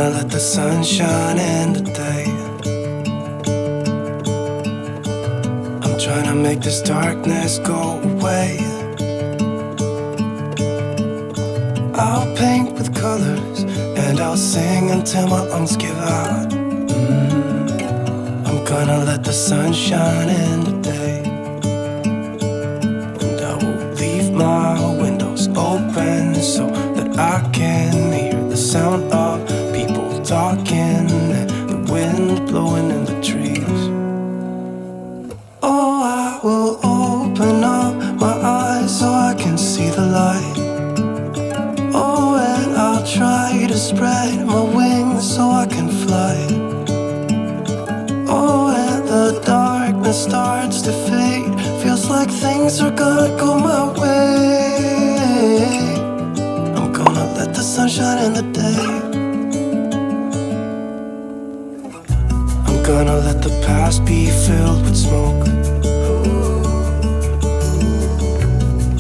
gonna let the sun shine in today. I'm trying to make this darkness go away. I'll paint with colors and I'll sing until my lungs give out. I'm gonna let the sun shine in today. And I will leave my windows open so that I can hear the sound of people talking and the wind blowing in the trees. Oh, I will open up my eyes so I can see the light. Oh, and I'll try to spread my wings so I can fly. Oh, and the darkness starts to fade. Feels like things are gonna go my way. I'm gonna let the sun shine in the day. I'm gonna let the past be filled with smoke.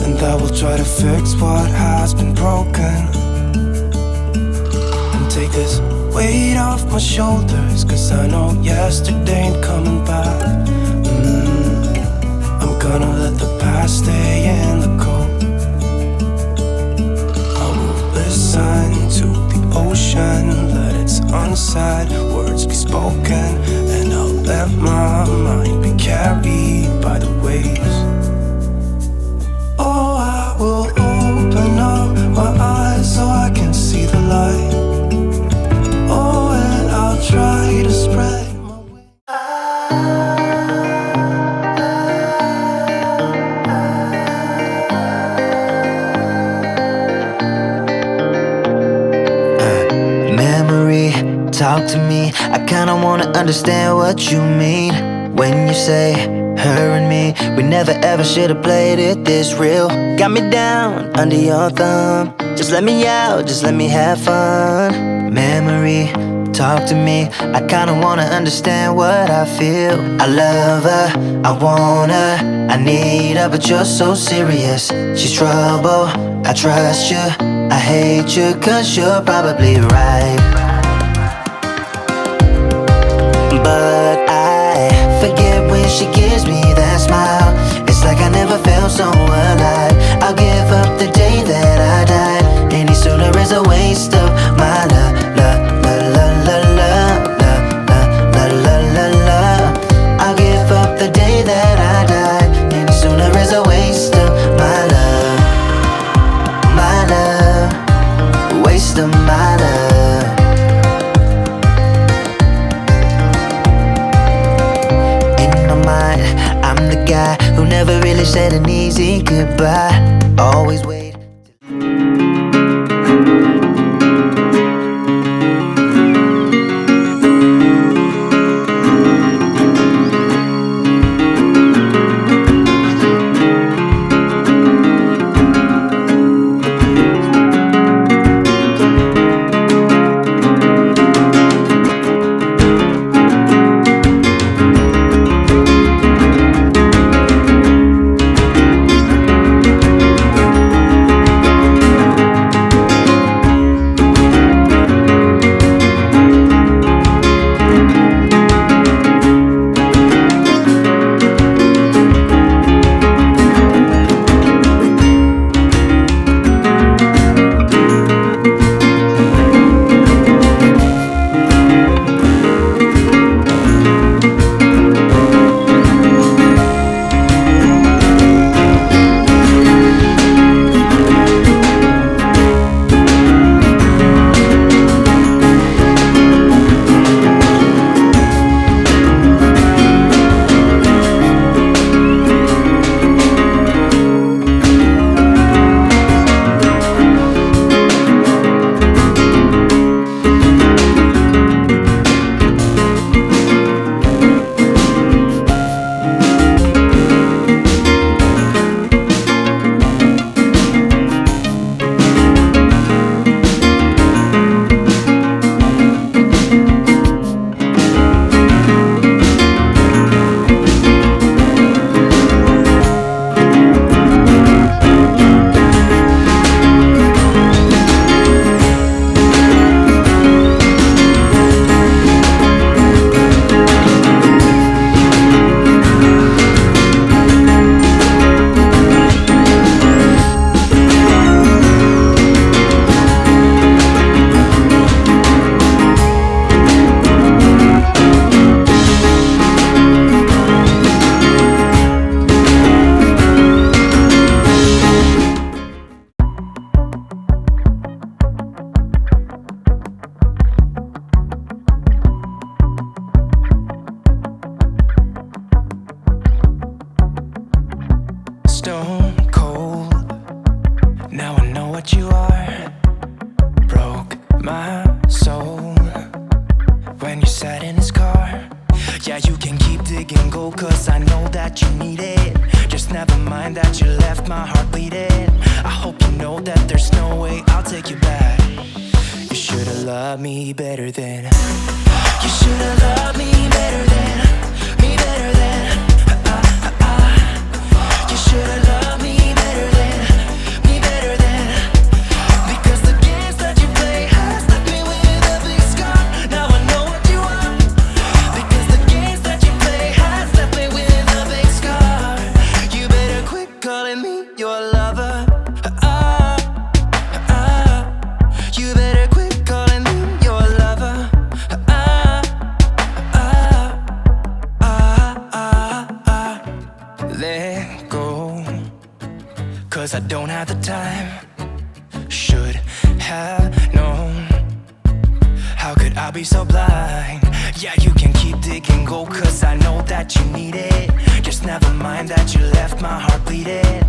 And I will try to fix what has been broken. And take this weight off my shoulders, 'cause I know yesterday ain't coming back. I'm gonna let the past stay in the cold. I will listen to the ocean, let its unsaid words be spoken. And I'll let my mind be carried by the waves. Oh, I will open up my eyes so I can see the light. Oh, and I'll try to spread my wings. Memory, talk to me. I kinda wanna understand what you mean when you say her and me. We never ever should've played it this real. Got me down under your thumb. Just let me out, just let me have fun. Memory, talk to me. I kinda wanna understand what I feel. I love her, I want her, I need her, but you're so serious. She's trouble, I trust you, I hate you, 'cause you're probably right. But I forget when she gives me that smile. It's like I never felt so alive. I'll give up the day that I died. Any sooner is a waste of my love. I'll give up the day that I died. Any sooner is a waste of my love. My love, waste of my love. In my mind, I'm the guy who never really said an easy goodbye. Always wait. what you are. Broke my soul when you sat in his car. Yeah, you can keep digging gold, cause I know that you need it. Just never mind that you left my heart bleeding. I hope you know that there's no way I'll take you back. You should've loved me better then. You should've loved me better than, me better than. You should've loved me better than, me better than. Because the games that you play has left me with a big scar. Now I know what you are. Because the games that you play has left me with a big scar. You better quit calling me your lover. You better quit calling me your lover. Let go, cause I don't have the time. Should have known. How could I be so blind? Yeah, you can keep digging gold, cause I know that you need it. Just never mind that you left my heart bleeding.